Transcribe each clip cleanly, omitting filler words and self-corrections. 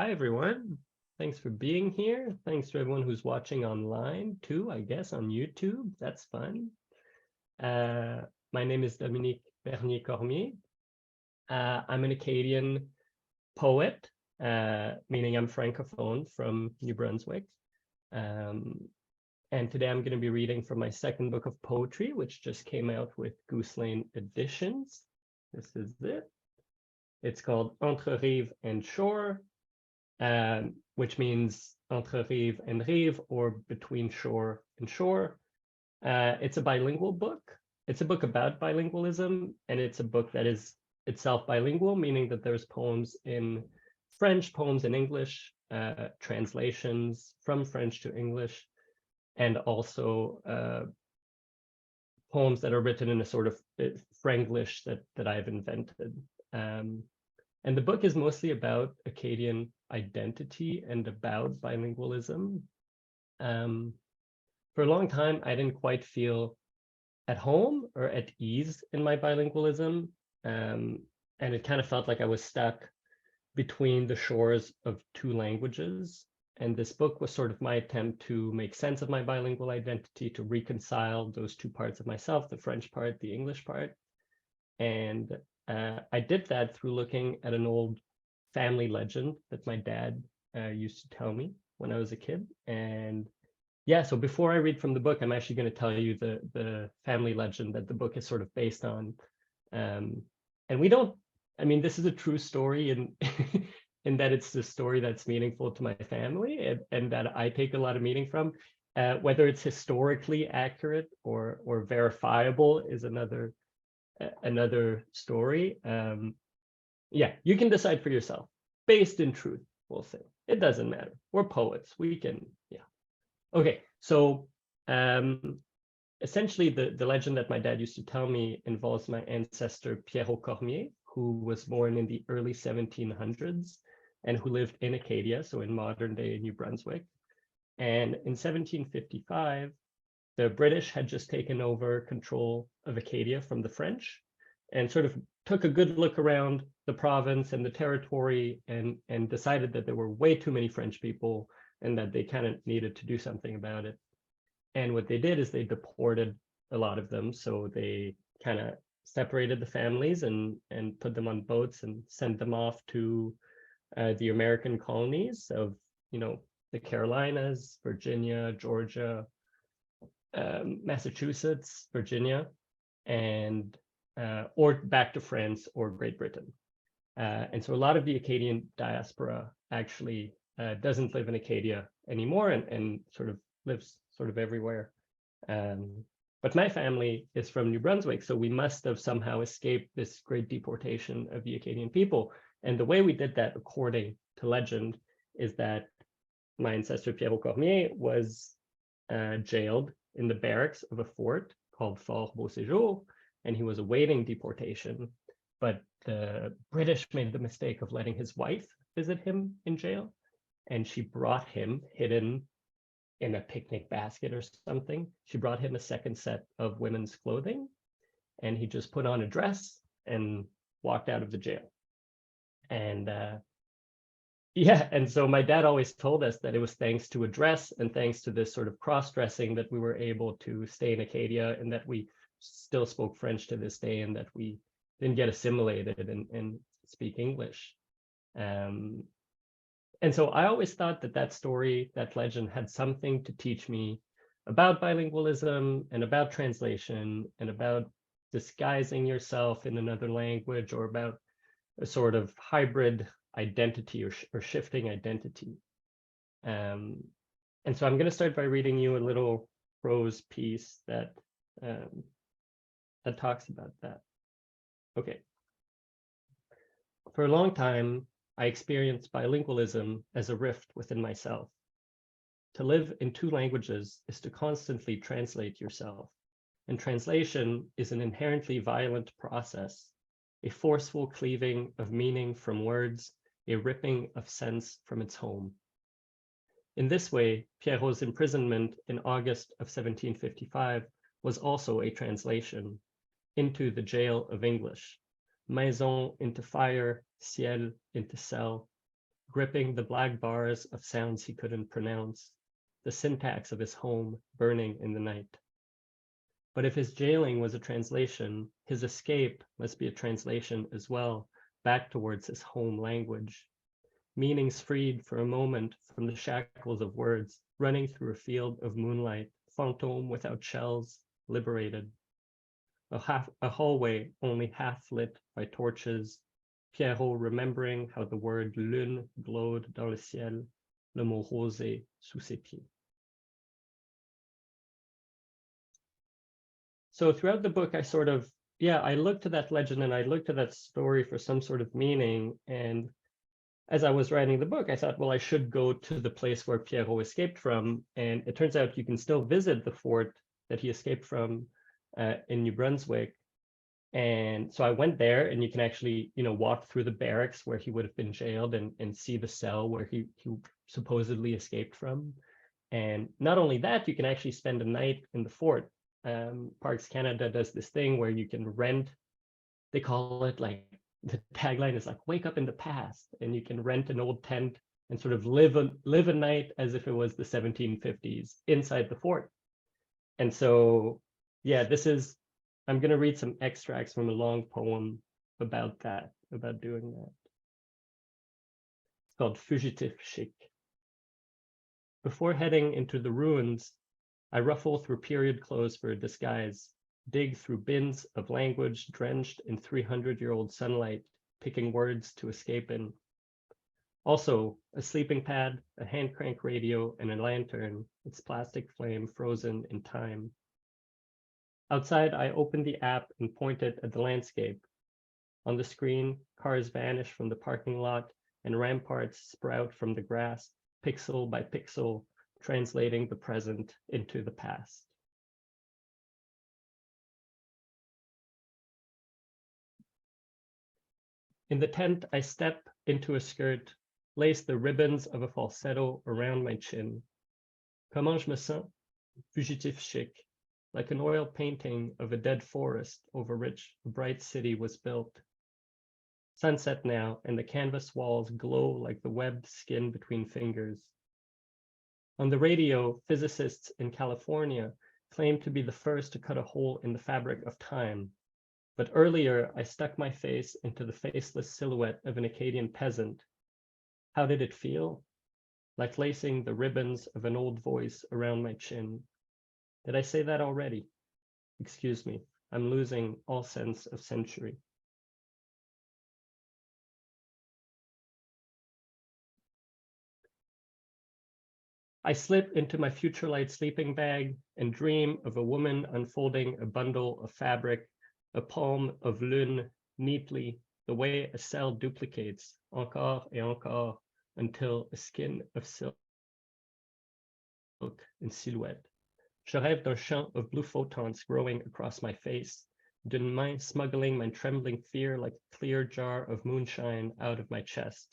Hi, everyone. Thanks for being here. Thanks to everyone who's watching online too, I guess, on YouTube. That's fun. My name is Dominique Bernier-Cormier. I'm an Acadian poet, meaning I'm Francophone from New Brunswick. And today I'm going to be reading from my second book of poetry, which just came out with Goose Lane Editions. This is it. It's called Entre Rive and Shore, which means Entre Rive and Rive, or between shore and shore. It's a bilingual book. It's a book about bilingualism, and it's a book that is itself bilingual, meaning that there's poems in French, poems in English, translations from French to English, and also poems that are written in a sort of Franglish that I've invented. And the book is mostly about Acadian identity and about bilingualism. For a long time, I didn't quite feel at home or at ease in my bilingualism. And it kind of felt like I was stuck between the shores of two languages. And this book was sort of my attempt to make sense of my bilingual identity, to reconcile those two parts of myself, the French part, the English part. And I did that through looking at an old family legend that my dad used to tell me when I was a kid. And yeah, so before I read from the book, I'm actually going to tell you the family legend that the book is sort of based on. And we don't, I mean, this is a true story in that it's the story that's meaningful to my family and that I take a lot of meaning from. Whether it's historically accurate or verifiable is another story. Yeah, you can decide for yourself. Based in truth, we'll say. It doesn't matter. We're poets. We can, yeah. Okay, so essentially the legend that my dad used to tell me involves my ancestor Pierrot Cormier, who was born in the early 1700s and who lived in Acadia, so in modern day New Brunswick. And in 1755, the British had just taken over control of Acadia from the French and sort of took a good look around the province and the territory and decided that there were way too many French people and that they kind of needed to do something about it. And what they did is they deported a lot of them. So they kind of separated the families and put them on boats and sent them off to the American colonies of, the Carolinas, Virginia, Georgia, Massachusetts, Virginia, and or back to France or Great Britain. And so a lot of the Acadian diaspora actually doesn't live in Acadia anymore and sort of lives sort of everywhere. But my family is from New Brunswick, so we must have somehow escaped this great deportation of the Acadian people. And the way we did that, according to legend, is that my ancestor Pierrot Cormier was jailed in the barracks of a fort called Fort Beauséjour, and he was awaiting deportation. But the British made the mistake of letting his wife visit him in jail, and she brought him, hidden in a picnic basket or something, she brought him a second set of women's clothing, and he just put on a dress and walked out of the jail. And yeah, and so my dad always told us that it was thanks to a dress and thanks to this sort of cross-dressing that we were able to stay in Acadia and that we still spoke French to this day and that we didn't get assimilated and speak English. And so I always thought that story, that legend, had something to teach me about bilingualism and about translation and about disguising yourself in another language or about a sort of hybrid identity or shifting identity. And so I'm going to start by reading you a little prose piece that talks about that. Okay. For a long time, I experienced bilingualism as a rift within myself. To live in two languages is to constantly translate yourself, and translation is an inherently violent process, a forceful cleaving of meaning from words, a ripping of sense from its home. In this way, Pierrot's imprisonment in August of 1755 was also a translation into the jail of English, maison into fire, ciel into cell, gripping the black bars of sounds he couldn't pronounce, the syntax of his home burning in the night. But if his jailing was a translation, his escape must be a translation as well, back towards his home language. Meanings freed for a moment from the shackles of words, running through a field of moonlight, fantôme without shells, liberated. A hallway only half lit by torches, Pierrot remembering how the word lune glowed dans le ciel, le mot rosé sous ses pieds. So throughout the book, I sort of, I looked to that legend and I looked to that story for some sort of meaning. And as I was writing the book, I thought, well, I should go to the place where Pierrot escaped from. And it turns out you can still visit the fort that he escaped from in New Brunswick. And so I went there, and you can actually, walk through the barracks where he would have been jailed and see the cell where he supposedly escaped from. And not only that, you can actually spend a night in the fort. Parks Canada does this thing where you can rent, they call it like, the tagline is like, wake up in the past, and you can rent an old tent and sort of live a night as if it was the 1750s inside the fort. And so, I'm going to read some extracts from a long poem about that, about doing that. It's called Fugitif Chic. Before heading into the ruins, I ruffle through period clothes for a disguise, dig through bins of language drenched in 300-year-old sunlight, picking words to escape in. Also, a sleeping pad, a hand crank radio, and a lantern, its plastic flame frozen in time. Outside, I opened the app and pointed at the landscape. On the screen, cars vanish from the parking lot and ramparts sprout from the grass, pixel by pixel, translating the present into the past. In the tent, I step into a skirt, lace the ribbons of a falsetto around my chin. Comment je me sens? Fugitif chic, like an oil painting of a dead forest over which a bright city was built. Sunset now, and the canvas walls glow like the webbed skin between fingers. On the radio, physicists in California claim to be the first to cut a hole in the fabric of time. But earlier, I stuck my face into the faceless silhouette of an Acadian peasant. How did it feel? Like lacing the ribbons of an old voice around my chin. Did I say that already? Excuse me, I'm losing all sense of century. I slip into my future light sleeping bag and dream of a woman unfolding a bundle of fabric, a palm of lune, neatly, the way a cell duplicates, encore et encore, until a skin of silk in silhouette. Je rêve d'un champ of blue photons growing across my face, d'une main smuggling my trembling fear like a clear jar of moonshine out of my chest.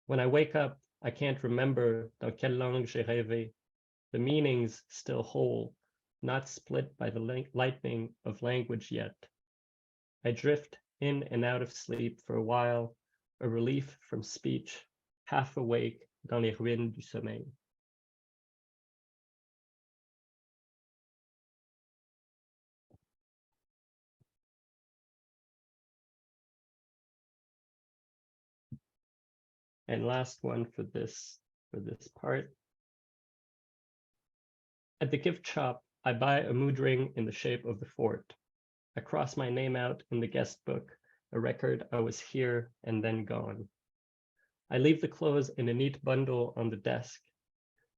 When I wake up, I can't remember dans quelle langue j'ai rêvé. The meanings still whole, not split by the lightning of language yet. I drift in and out of sleep for a while, a relief from speech, half awake dans les ruines du sommeil. And last one for this part. At the gift shop, I buy a mood ring in the shape of the fort. I cross my name out in the guest book, a record I was here and then gone. I leave the clothes in a neat bundle on the desk,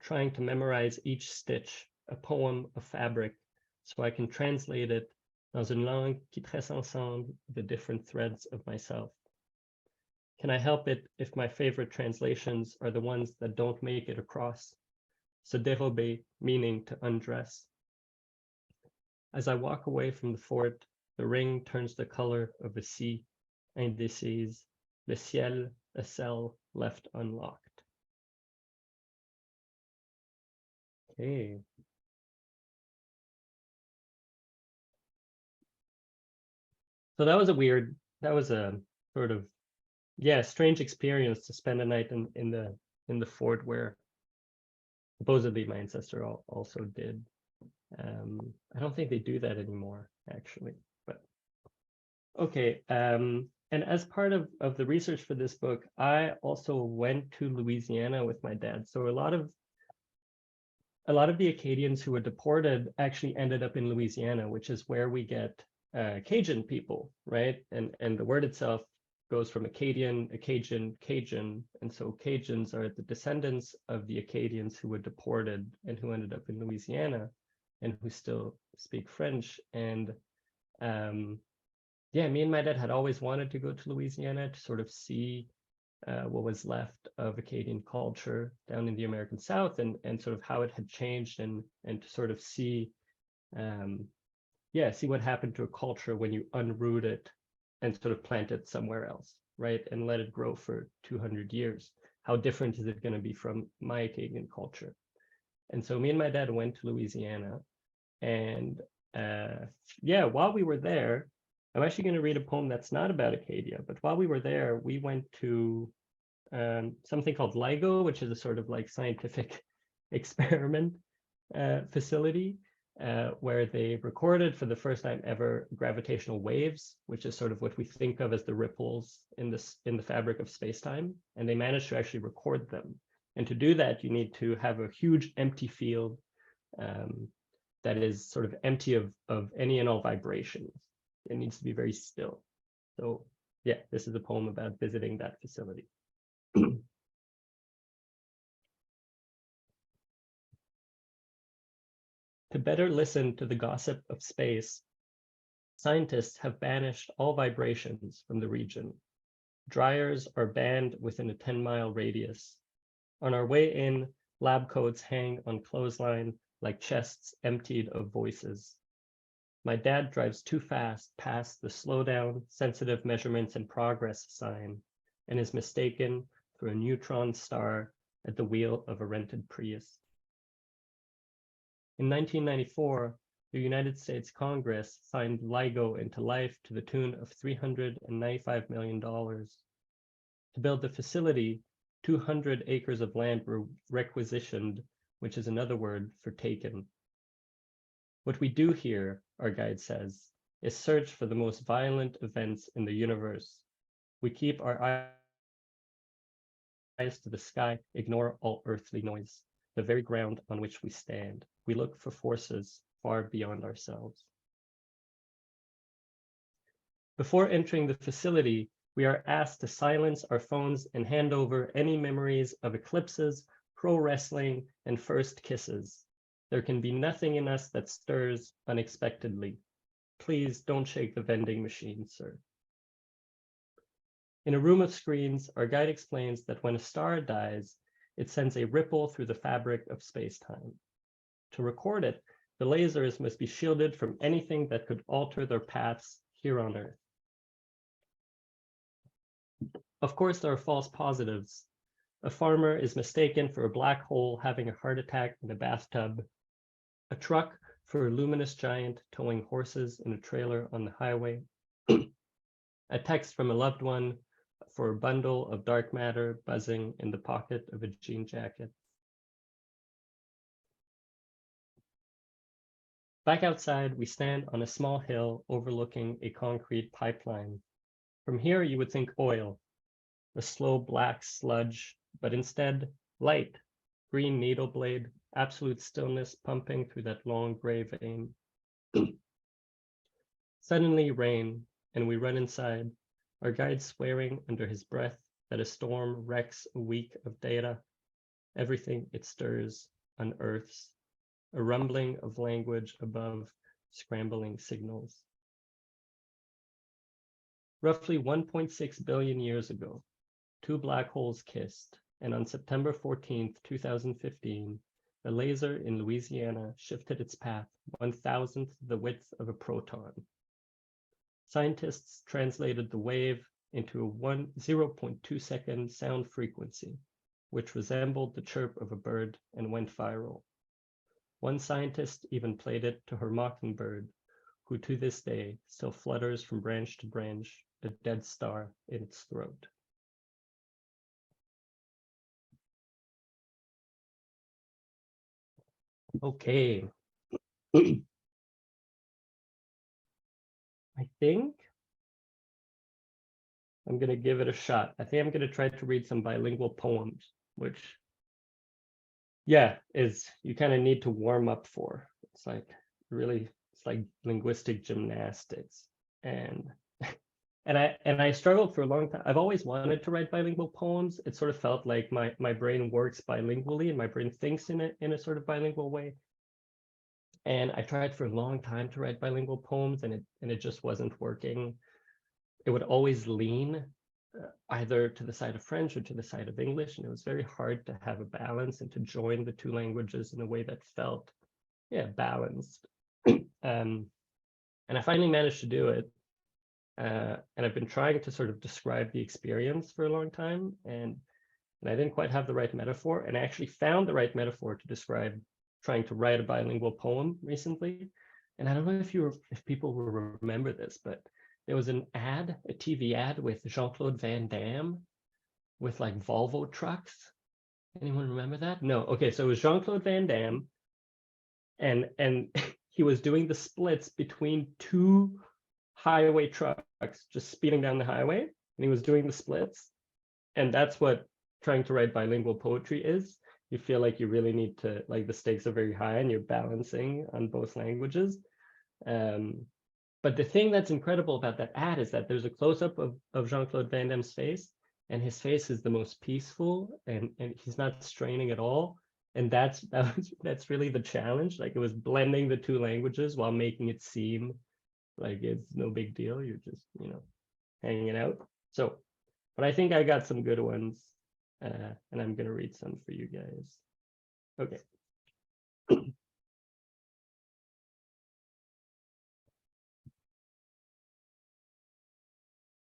trying to memorize each stitch, a poem of fabric, so I can translate it dans une langue qui tresse ensemble the different threads of myself. Can I help it if my favorite translations are the ones that don't make it across? Se dérober, meaning to undress. As I walk away from the fort, the ring turns the color of a sea, indécise, le ciel, a cell left unlocked. Okay. So that was a sort of yeah, strange experience to spend a night in the fort where supposedly my ancestor also did. I don't think they do that anymore, actually. But okay. And as part of the research for this book, I also went to Louisiana with my dad. So a lot of the Acadians who were deported actually ended up in Louisiana, which is where we get Cajun people, right? And the word itself goes from Acadian, Cajun. And so Cajuns are the descendants of the Acadians who were deported and who ended up in Louisiana and who still speak French. And yeah, me and my dad had always wanted to go to Louisiana to sort of see what was left of Acadian culture down in the American South and sort of how it had changed and to sort of see see what happened to a culture when you unroot it and sort of plant it somewhere else, right? And let it grow for 200 years. How different is it going to be from my Acadian culture? And so me and my dad went to Louisiana, and while we were there, I'm actually going to read a poem that's not about Acadia, but while we were there, we went to something called LIGO, which is a sort of like scientific experiment facility where they recorded for the first time ever gravitational waves, which is sort of what we think of as the ripples in the fabric of space-time. And they managed to actually record them. And to do that, you need to have a huge empty field that is sort of empty of any and all vibrations. It needs to be very still. So yeah, this is a poem about visiting that facility. To better listen to the gossip of space, scientists have banished all vibrations from the region. Dryers are banned within a 10-mile radius. On our way in, lab coats hang on clothesline like chests emptied of voices. My dad drives too fast past the slow down, sensitive measurements in progress sign and is mistaken for a neutron star at the wheel of a rented Prius. In 1994, the United States Congress signed LIGO into life to the tune of $395 million. To build the facility, 200 acres of land were requisitioned, which is another word for taken. What we do here, our guide says, is search for the most violent events in the universe. We keep our eyes to the sky, ignore all earthly noise, the very ground on which we stand. We look for forces far beyond ourselves. Before entering the facility, we are asked to silence our phones and hand over any memories of eclipses, pro wrestling, and first kisses. There can be nothing in us that stirs unexpectedly. Please don't shake the vending machine, sir. In a room of screens, our guide explains that when a star dies, it sends a ripple through the fabric of space-time. To record it, the lasers must be shielded from anything that could alter their paths here on Earth. Of course, there are false positives. A farmer is mistaken for a black hole having a heart attack in a bathtub. A truck for a luminous giant towing horses in a trailer on the highway. A text from a loved one for a bundle of dark matter buzzing in the pocket of a jean jacket. Back outside, we stand on a small hill overlooking a concrete pipeline. From here, you would think oil, a slow black sludge, but instead light, green needle blade, absolute stillness pumping through that long gray vein. Suddenly rain, and we run inside, our guide swearing under his breath that a storm wrecks a week of data. Everything it stirs unearths, a rumbling of language above scrambling signals. Roughly 1.6 billion years ago, two black holes kissed, and on September 14th, 2015, a laser in Louisiana shifted its path 1,000th the width of a proton. Scientists translated the wave into a 0.2 second sound frequency, which resembled the chirp of a bird and went viral. One scientist even played it to her mockingbird, who to this day still flutters from branch to branch, a dead star in its throat. Okay. I think I'm going to give it a shot. I think I'm going to try to read some bilingual poems, which, yeah, is you kind of need to warm up for. It's like really, it's like linguistic gymnastics. And and I struggled for a long time. I've always wanted to write bilingual poems. It sort of felt like my brain works bilingually and my brain thinks in a sort of bilingual way. And I tried for a long time to write bilingual poems, and it just wasn't working. It would always lean either to the side of French or to the side of English, and it was very hard to have a balance and to join the two languages in a way that felt, yeah, balanced. And I finally managed to do it. And I've been trying to sort of describe the experience for a long time, and I didn't quite have the right metaphor. And I actually found the right metaphor to describe trying to write a bilingual poem recently. And I don't know if people will remember this, but there was an ad, a TV ad with Jean-Claude Van Damme with like Volvo trucks. Anyone remember that? No. Okay, so it was Jean-Claude Van Damme, and he was doing the splits between two highway trucks just speeding down the highway, and he was doing the splits. And that's what trying to write bilingual poetry is. You feel like you really need to, like, the stakes are very high and you're balancing on both languages. But the thing that's incredible about that ad is that there's a close-up of Jean-Claude Van Damme's face, and his face is the most peaceful, and he's not straining at all. And that's really the challenge. Like, it was blending the two languages while making it seem like it's no big deal. You're just, hanging out. So, but I think I got some good ones, and I'm gonna read some for you guys. Okay.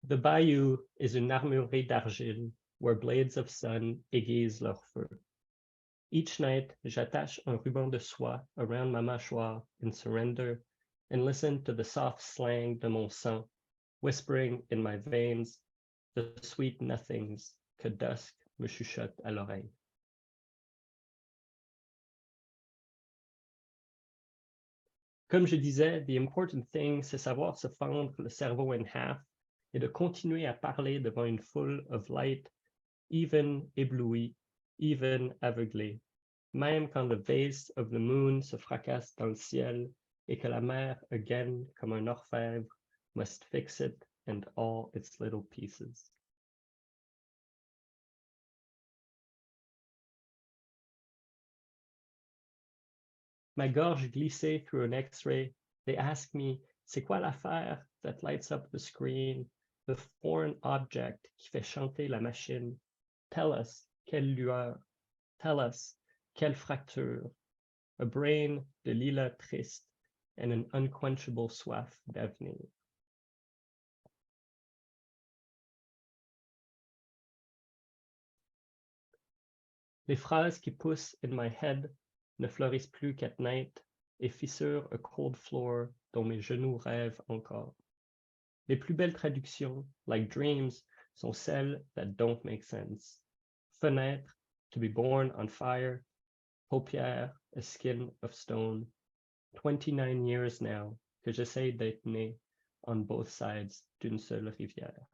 The bayou is une armurerie d'argile where blades of sun aiguisent leur feu. Each night, j'attache un ruban de soie around my mâchoire in surrender and listen to the soft slang de mon sang, whispering in my veins the sweet nothings que dusk me chuchote à l'oreille. Comme je disais, the important thing, c'est savoir se fendre le cerveau in half et de continuer à parler devant une foule of light, even ébloui, even aveuglé, même quand le vase of the moon se fracasse dans le ciel et que la mer, again, comme un orfèvre, must fix it and all its little pieces. My gorge glissée through an X-ray, they ask me, c'est quoi l'affaire that lights up the screen, the foreign object qui fait chanter la machine? Tell us, quelle lueur? Tell us, quelle fracture? A brain de lilas triste and an unquenchable soif d'avenir. Les phrases qui poussent in my head ne fleurissent plus qu'at night et fissurent a cold floor dont mes genoux rêvent encore. Les plus belles traductions, like dreams, sont celles that don't make sense. Fenêtre, to be born on fire. Paupières, a skin of stone. 29 years now que j'essaie d'être né on both sides d'une seule rivière.